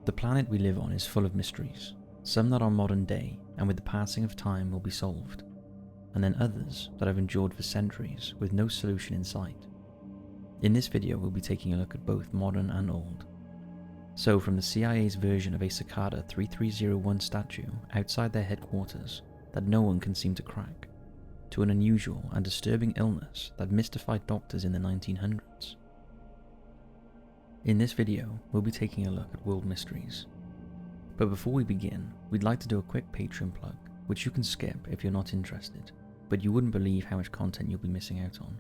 The planet we live on is full of mysteries, some that are modern day and with the passing of time will be solved, and then others that have endured for centuries with no solution in sight. In this video we'll be taking a look at both modern and old. So from the CIA's version of a Cicada 3301 statue outside their headquarters that no one can seem to crack, to an unusual and disturbing illness that mystified doctors in the 1900s. In this video, we'll be taking a look at world mysteries. But before we begin, we'd like to do a quick Patreon plug, which you can skip if you're not interested, but you wouldn't believe how much content you'll be missing out on.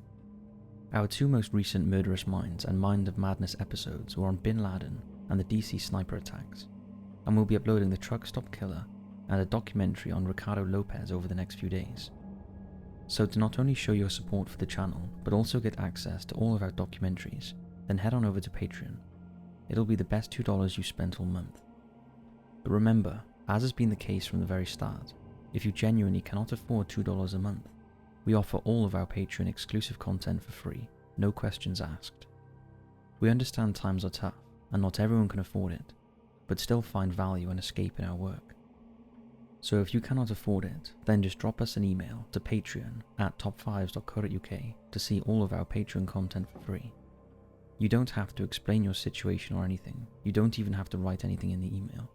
Our two most recent Murderous Minds and Mind of Madness episodes were on Bin Laden and the DC sniper attacks, and we'll be uploading the truck stop killer and a documentary on Ricardo Lopez over the next few days. So to not only show your support for the channel, but also get access to all of our documentaries, then head on over to Patreon. It'll be the best $2 you spent all month. But remember, as has been the case from the very start, if you genuinely cannot afford $2 a month, we offer all of our Patreon exclusive content for free, no questions asked. We understand times are tough, and not everyone can afford it, but still find value and escape in our work. So if you cannot afford it, then just drop us an email to patreon@top5s.co.uk to see all of our Patreon content for free. You don't have to explain your situation or anything, you don't even have to write anything in the email.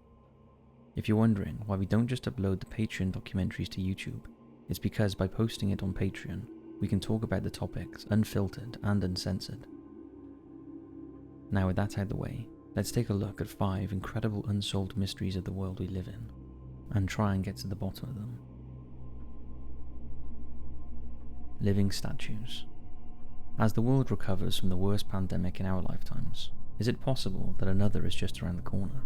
If you're wondering why we don't just upload the Patreon documentaries to YouTube, it's because by posting it on Patreon, we can talk about the topics unfiltered and uncensored. Now with that out of the way, let's take a look at 5 incredible unsolved mysteries of the world we live in, and try and get to the bottom of them. Living statues. As the world recovers from the worst pandemic in our lifetimes, is it possible that another is just around the corner?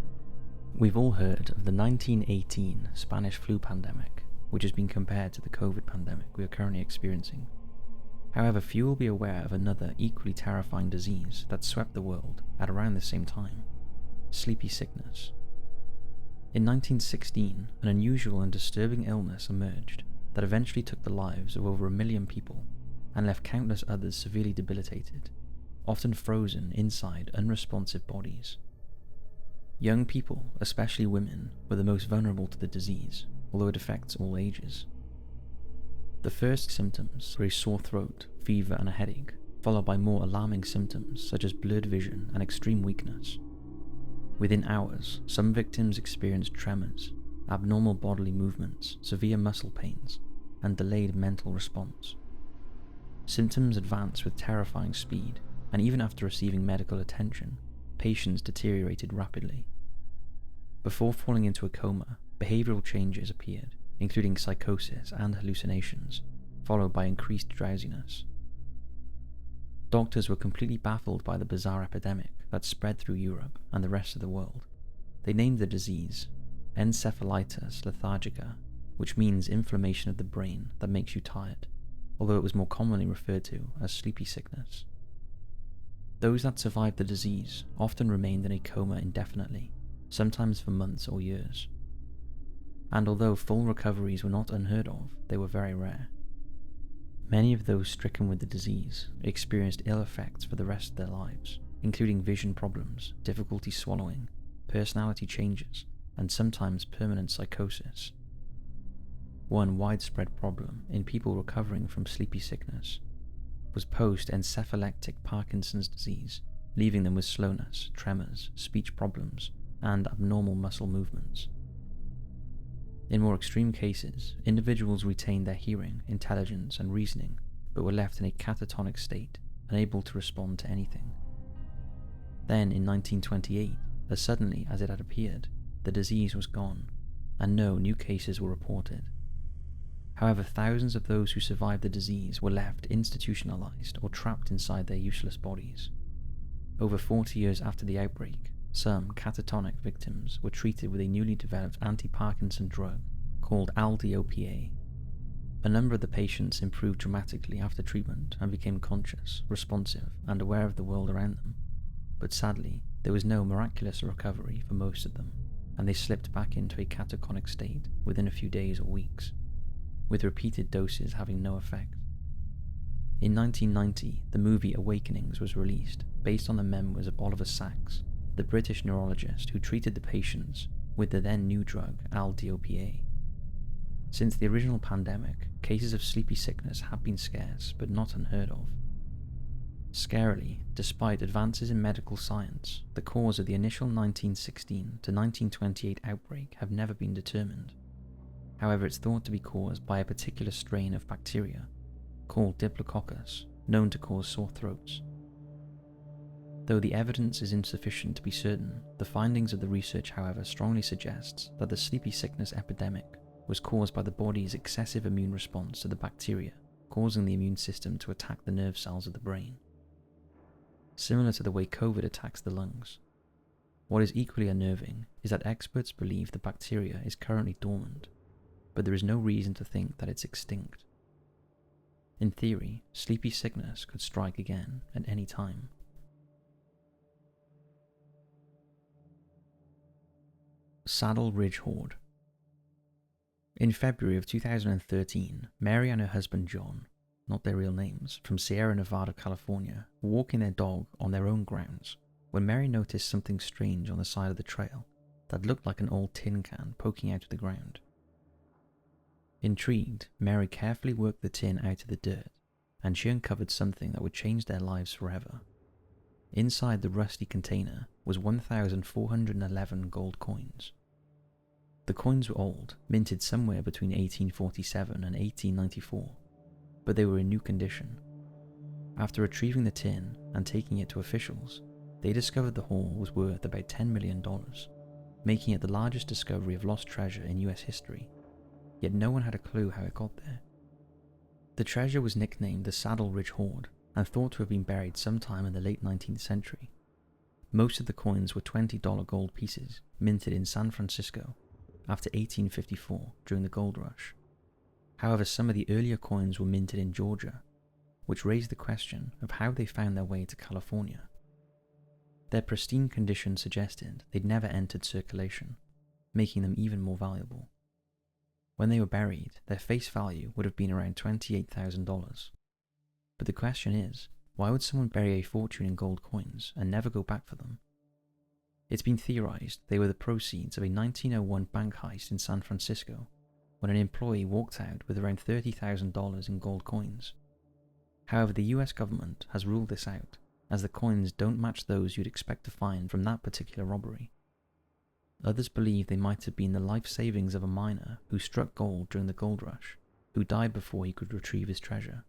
We've all heard of the 1918 Spanish flu pandemic, which has been compared to the COVID pandemic we are currently experiencing. However, few will be aware of another equally terrifying disease that swept the world at around the same time: sleepy sickness. In 1916, an unusual and disturbing illness emerged that eventually took the lives of over 1 million people and left countless others severely debilitated, often frozen inside unresponsive bodies. Young people, especially women, were the most vulnerable to the disease, although it affects all ages. The first symptoms were a sore throat, fever and a headache, followed by more alarming symptoms such as blurred vision and extreme weakness. Within hours, some victims experienced tremors, abnormal bodily movements, severe muscle pains, and delayed mental response. Symptoms advanced with terrifying speed, and even after receiving medical attention, patients deteriorated rapidly. Before falling into a coma, behavioral changes appeared, including psychosis and hallucinations, followed by increased drowsiness. Doctors were completely baffled by the bizarre epidemic that spread through Europe and the rest of the world. They named the disease encephalitis lethargica, which means inflammation of the brain that makes you tired, although it was more commonly referred to as sleepy sickness. Those that survived the disease often remained in a coma indefinitely, sometimes for months or years. And although full recoveries were not unheard of, they were very rare. Many of those stricken with the disease experienced ill effects for the rest of their lives, including vision problems, difficulty swallowing, personality changes, and sometimes permanent psychosis. One widespread problem in people recovering from sleepy sickness was post-encephalitic Parkinson's disease, leaving them with slowness, tremors, speech problems, and abnormal muscle movements. In more extreme cases, individuals retained their hearing, intelligence, and reasoning, but were left in a catatonic state, unable to respond to anything. Then, in 1928, as suddenly as it had appeared, the disease was gone, and no new cases were reported. However, thousands of those who survived the disease were left institutionalized or trapped inside their useless bodies. Over 40 years after the outbreak, some catatonic victims were treated with a newly developed anti-Parkinson drug called Aldi-OPA. A number of the patients improved dramatically after treatment and became conscious, responsive, and aware of the world around them. But sadly, there was no miraculous recovery for most of them, and they slipped back into a catatonic state within a few days or weeks, with repeated doses having no effect. In 1990, the movie Awakenings was released, based on the memoirs of Oliver Sacks, the British neurologist who treated the patients with the then new drug L-DOPA. Since the original pandemic, cases of sleepy sickness have been scarce but not unheard of. Scarily, despite advances in medical science, the cause of the initial 1916 to 1928 outbreak have never been determined. However, it's thought to be caused by a particular strain of bacteria called Diplococcus, known to cause sore throats. Though the evidence is insufficient to be certain, the findings of the research, however, strongly suggests that the sleepy sickness epidemic was caused by the body's excessive immune response to the bacteria, causing the immune system to attack the nerve cells of the brain. Similar to the way COVID attacks the lungs. What is equally unnerving is that experts believe the bacteria is currently dormant, but there is no reason to think that it's extinct. In theory, sleepy sickness could strike again at any time. Saddle Ridge Hoard. In February of 2013, Mary and her husband John, not their real names, from Sierra Nevada, California, were walking their dog on their own grounds when Mary noticed something strange on the side of the trail that looked like an old tin can poking out of the ground. Intrigued, Mary carefully worked the tin out of the dirt, and she uncovered something that would change their lives forever. Inside the rusty container was 1,411 gold coins. The coins were old, minted somewhere between 1847 and 1894, but they were in new condition. After retrieving the tin and taking it to officials, they discovered the haul was worth about $10 million, making it the largest discovery of lost treasure in US history, yet no one had a clue how it got there. The treasure was nicknamed the Saddle Ridge Hoard and thought to have been buried sometime in the late 19th century. Most of the coins were $20 gold pieces, minted in San Francisco after 1854 during the gold rush. However, some of the earlier coins were minted in Georgia, which raised the question of how they found their way to California. Their pristine condition suggested they'd never entered circulation, making them even more valuable. When they were buried, their face value would have been around $28,000. But the question is, why would someone bury a fortune in gold coins and never go back for them? It's been theorized they were the proceeds of a 1901 bank heist in San Francisco, when an employee walked out with around $30,000 in gold coins. However, the US government has ruled this out, as the coins don't match those you'd expect to find from that particular robbery. Others believe they might have been the life savings of a miner who struck gold during the gold rush, who died before he could retrieve his treasure.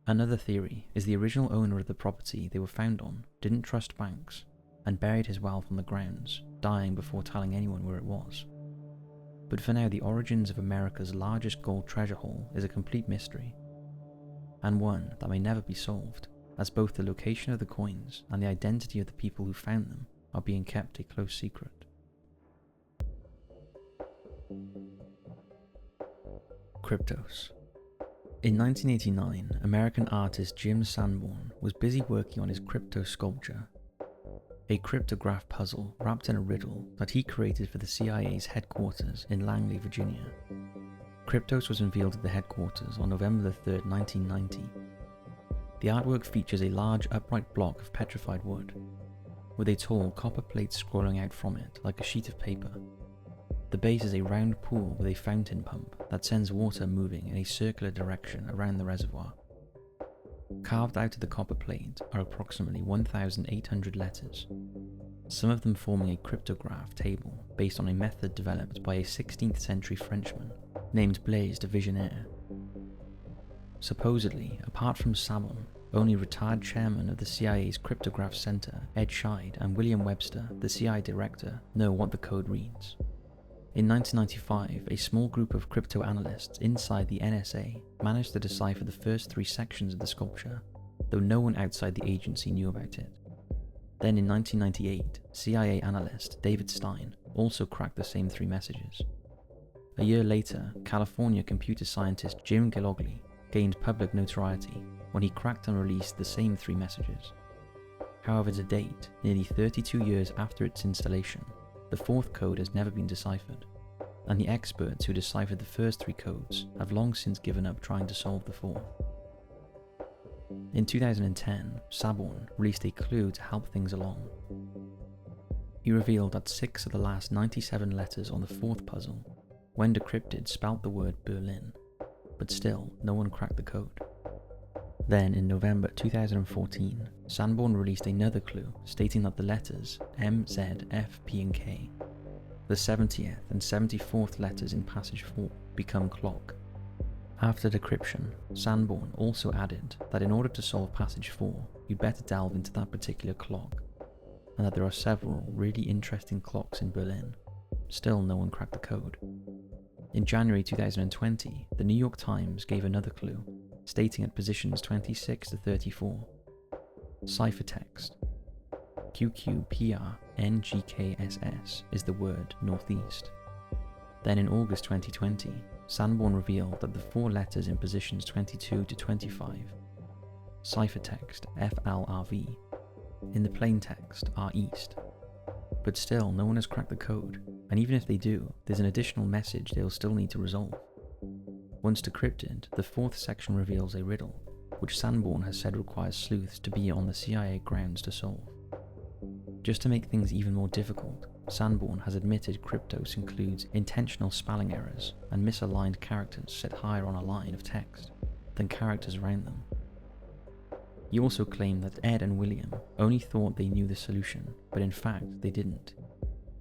Another theory is the original owner of the property they were found on didn't trust banks and buried his wealth on the grounds, dying before telling anyone where it was. But for now, the origins of America's largest gold treasure haul is a complete mystery, and one that may never be solved, as both the location of the coins and the identity of the people who found them are being kept a close secret. Kryptos. In 1989, American artist Jim Sanborn was busy working on his Kryptos sculpture, a cryptograph puzzle wrapped in a riddle that he created for the CIA's headquarters in Langley, Virginia. Kryptos was unveiled at the headquarters on November 3, 1990. The artwork features a large upright block of petrified wood, with a tall copper plate scrolling out from it like a sheet of paper. The base is a round pool with a fountain pump that sends water moving in a circular direction around the reservoir. Carved out of the copper plate are approximately 1,800 letters, some of them forming a cryptograph table based on a method developed by a 16th century Frenchman named Blaise de Vigenère. Supposedly, apart from Sabon, only retired chairman of the CIA's Cryptograph Center, Ed Scheid, and William Webster, the CIA director, know what the code reads. In 1995, a small group of crypto analysts inside the NSA managed to decipher the first 3 sections of the sculpture, though no one outside the agency knew about it. Then in 1998, CIA analyst David Stein also cracked the same 3 messages. A year later, California computer scientist Jim Gillogly gained public notoriety when he cracked and released the same 3 messages. However, to date, nearly 32 years after its installation, the 4th code has never been deciphered, and the experts who deciphered the first 3 codes have long since given up trying to solve the 4th. In 2010, Sabon released a clue to help things along. He revealed that 6 of the last 97 letters on the 4th puzzle, when decrypted, spelt the word Berlin, but still, no one cracked the code. Then, in November 2014, Sanborn released another clue stating that the letters M, Z, F, P and K, the 70th and 74th letters in passage 4, become clock. After decryption, Sanborn also added that in order to solve passage 4, you'd better delve into that particular clock, and that there are several really interesting clocks in Berlin. Still, no one cracked the code. In January 2020, the New York Times gave another clue, stating at positions 26 to 34. Ciphertext. QQPRNGKSS is the word northeast. Then in August 2020, Sanborn revealed that the 4 letters in positions 22 to 25, ciphertext FLRV, in the plaintext are east. But still, no one has cracked the code, and even if they do, there's an additional message they'll still need to resolve. Once decrypted, the 4th section reveals a riddle, which Sanborn has said requires sleuths to be on the CIA grounds to solve. Just to make things even more difficult, Sanborn has admitted Kryptos includes intentional spelling errors and misaligned characters set higher on a line of text than characters around them. He also claimed that Ed and William only thought they knew the solution, but in fact they didn't.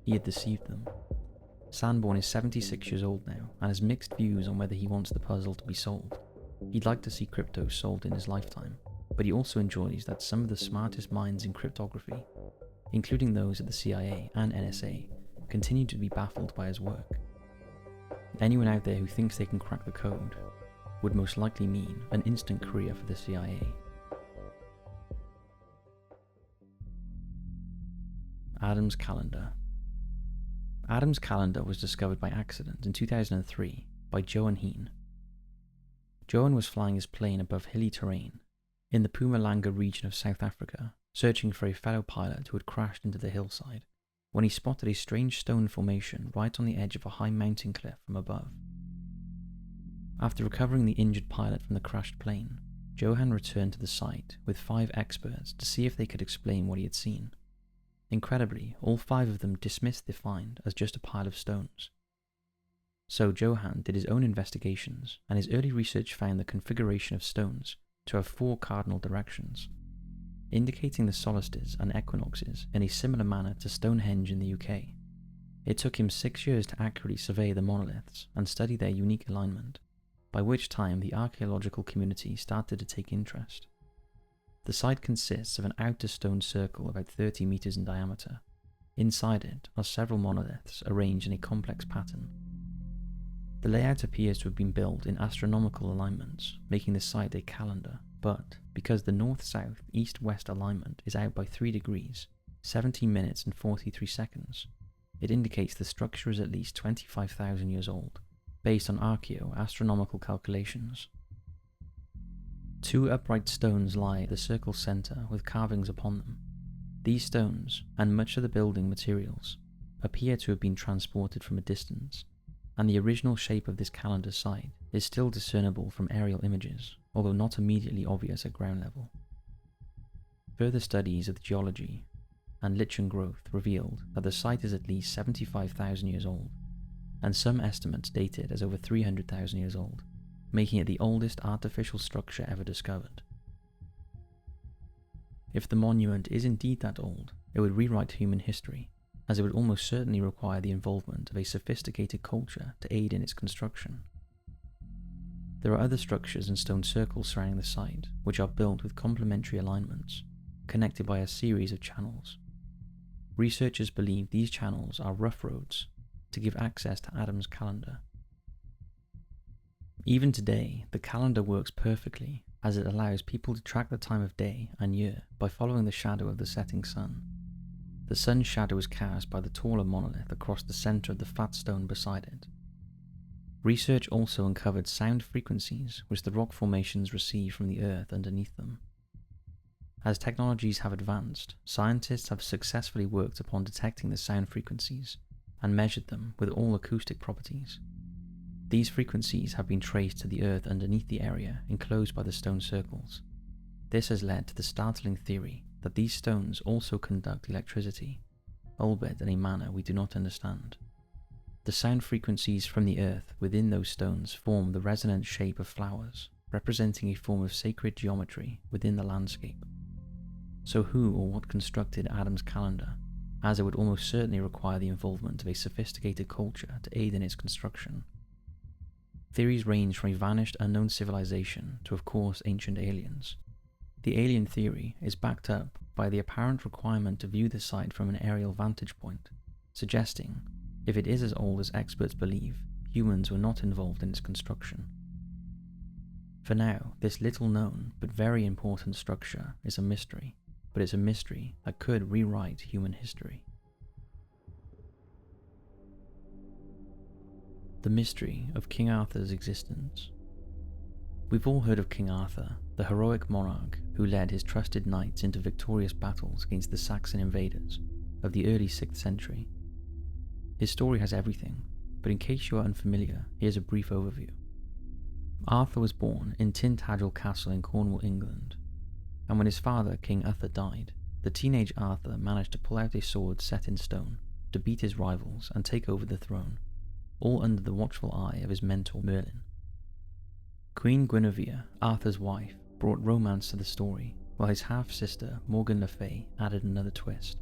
He had deceived them. Sanborn is 76 years old now and has mixed views on whether he wants the puzzle to be solved. He'd like to see Kryptos solved in his lifetime, but he also enjoys that some of the smartest minds in cryptography, including those at the CIA and NSA, continue to be baffled by his work. Anyone out there who thinks they can crack the code would most likely mean an instant career for the CIA. Adam's Calendar. Adam's Calendar was discovered by accident in 2003 by Johan Heen. Johan was flying his plane above hilly terrain in the Mpumalanga region of South Africa, searching for a fellow pilot who had crashed into the hillside, when he spotted a strange stone formation right on the edge of a high mountain cliff from above. After recovering the injured pilot from the crashed plane, Johan returned to the site with 5 experts to see if they could explain what he had seen. Incredibly, all 5 of them dismissed the find as just a pile of stones. So Johan did his own investigations, and his early research found the configuration of stones to have 4 cardinal directions, indicating the solstices and equinoxes in a similar manner to Stonehenge in the UK. It took him 6 years to accurately survey the monoliths and study their unique alignment, by which time the archaeological community started to take interest. The site consists of an outer stone circle about 30 meters in diameter. Inside it are several monoliths arranged in a complex pattern. The layout appears to have been built in astronomical alignments, making the site a calendar, but because the north-south, east-west alignment is out by 3 degrees, 17 minutes and 43 seconds, it indicates the structure is at least 25,000 years old, based on archaeo-astronomical calculations. 2 upright stones lie at the circle's centre with carvings upon them. These stones, and much of the building materials, appear to have been transported from a distance, and the original shape of this calendar site is still discernible from aerial images, although not immediately obvious at ground level. Further studies of the geology and lichen growth revealed that the site is at least 75,000 years old, and some estimates date it as over 300,000 years old, making it the oldest artificial structure ever discovered. If the monument is indeed that old, it would rewrite human history, as it would almost certainly require the involvement of a sophisticated culture to aid in its construction. There are other structures and stone circles surrounding the site, which are built with complementary alignments, connected by a series of channels. Researchers believe these channels are rough roads to give access to Adam's Calendar. Even today, the calendar works perfectly, as it allows people to track the time of day and year by following the shadow of the setting sun. The sun's shadow is cast by the taller monolith across the centre of the flat stone beside it. Research also uncovered sound frequencies which the rock formations receive from the earth underneath them. As technologies have advanced, scientists have successfully worked upon detecting the sound frequencies and measured them with all acoustic properties. These frequencies have been traced to the earth underneath the area enclosed by the stone circles. This has led to the startling theory that these stones also conduct electricity, albeit in a manner we do not understand. The sound frequencies from the earth within those stones form the resonant shape of flowers, representing a form of sacred geometry within the landscape. So who or what constructed Adam's calendar, as it would almost certainly require the involvement of a sophisticated culture to aid in its construction? Theories range from a vanished unknown civilization to, of course, ancient aliens. The alien theory is backed up by the apparent requirement to view the site from an aerial vantage point, suggesting, if it is as old as experts believe, humans were not involved in its construction. For now, this little known but very important structure is a mystery, but it's a mystery that could rewrite human history. The mystery of King Arthur's existence. We've all heard of King Arthur, the heroic monarch who led his trusted knights into victorious battles against the Saxon invaders of the early 6th century. His story has everything, but in case you are unfamiliar, here's a brief overview. Arthur was born in Tintagel Castle in Cornwall, England, and when his father, King Uther, died, the teenage Arthur managed to pull out a sword set in stone to beat his rivals and take over the throne, all under the watchful eye of his mentor Merlin. Queen Guinevere, Arthur's wife, brought romance to the story, while his half-sister Morgan Le Fay added another twist.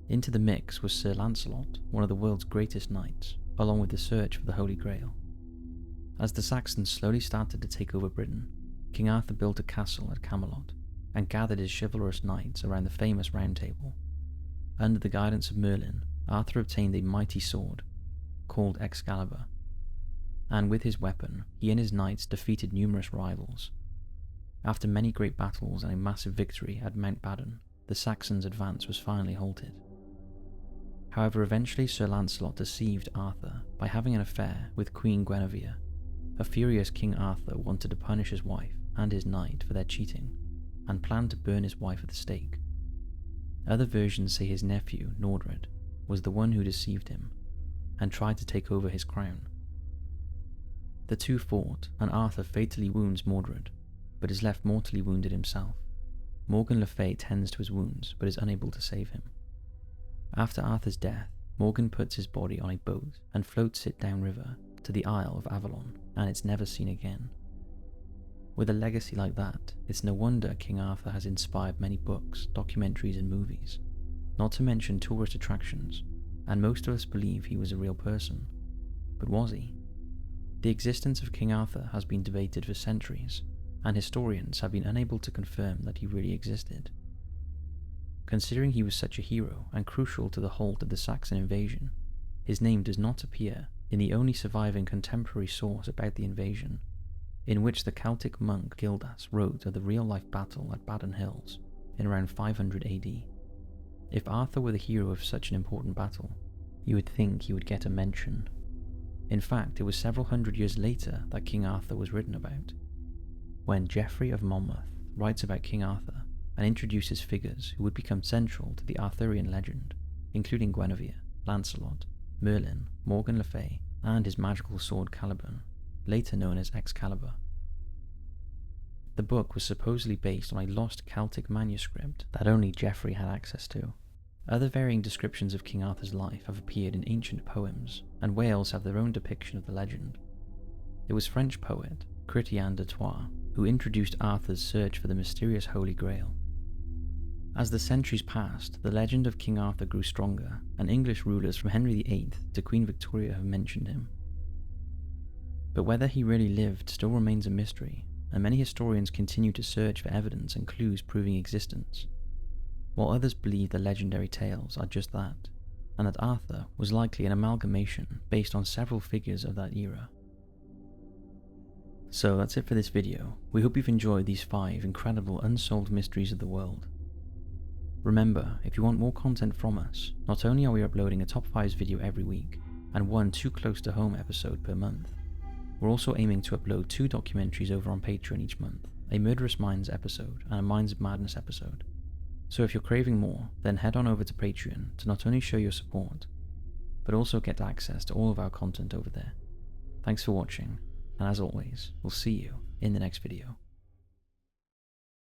Into the mix was Sir Lancelot, one of the world's greatest knights, along with the search for the Holy Grail. As the Saxons slowly started to take over Britain, King Arthur built a castle at Camelot and gathered his chivalrous knights around the famous Round Table. Under the guidance of Merlin, Arthur obtained a mighty sword called Excalibur, and with his weapon, he and his knights defeated numerous rivals. After many great battles and a massive victory at Mount Badon, the Saxons' advance was finally halted. However, eventually Sir Lancelot deceived Arthur by having an affair with Queen Guinevere. A furious King Arthur wanted to punish his wife and his knight for their cheating, and planned to burn his wife at the stake. Other versions say his nephew, Nordred, was the one who deceived him, and tried to take over his crown. The two fought, and Arthur fatally wounds Mordred, but is left mortally wounded himself. Morgan Le Fay tends to his wounds, but is unable to save him. After Arthur's death, Morgan puts his body on a boat and floats it downriver to the Isle of Avalon, and it's never seen again. With a legacy like that, it's no wonder King Arthur has inspired many books, documentaries and movies, not to mention tourist attractions, and most of us believe he was a real person. But was he? The existence of King Arthur has been debated for centuries, and historians have been unable to confirm that he really existed. Considering he was such a hero and crucial to the halt of the Saxon invasion, his name does not appear in the only surviving contemporary source about the invasion, in which the Celtic monk Gildas wrote of the real-life battle at Badon Hills in around 500 AD. If Arthur were the hero of such an important battle, you would think he would get a mention. In fact, it was several hundred years later that King Arthur was written about, when Geoffrey of Monmouth writes about King Arthur and introduces figures who would become central to the Arthurian legend, including Guinevere, Lancelot, Merlin, Morgan Le Fay, and his magical sword Caliban, later known as Excalibur. The book was supposedly based on a lost Celtic manuscript that only Geoffrey had access to. Other varying descriptions of King Arthur's life have appeared in ancient poems, and Wales have their own depiction of the legend. It was French poet Chrétien de Troyes who introduced Arthur's search for the mysterious Holy Grail. As the centuries passed, the legend of King Arthur grew stronger, and English rulers from Henry VIII to Queen Victoria have mentioned him. But whether he really lived still remains a mystery, and many historians continue to search for evidence and clues proving existence, while others believe the legendary tales are just that, and that Arthur was likely an amalgamation based on several figures of that era. So that's it for this video. We hope you've enjoyed these 5 incredible unsolved mysteries of the world. Remember, if you want more content from us, not only are we uploading a top 5s video every week, and 1 too close to home episode per month, we're also aiming to upload 2 documentaries over on Patreon each month, a Murderous Minds episode and a Minds of Madness episode. So if you're craving more, then head on over to Patreon to not only show your support, but also get access to all of our content over there. Thanks for watching, and as always, we'll see you in the next video.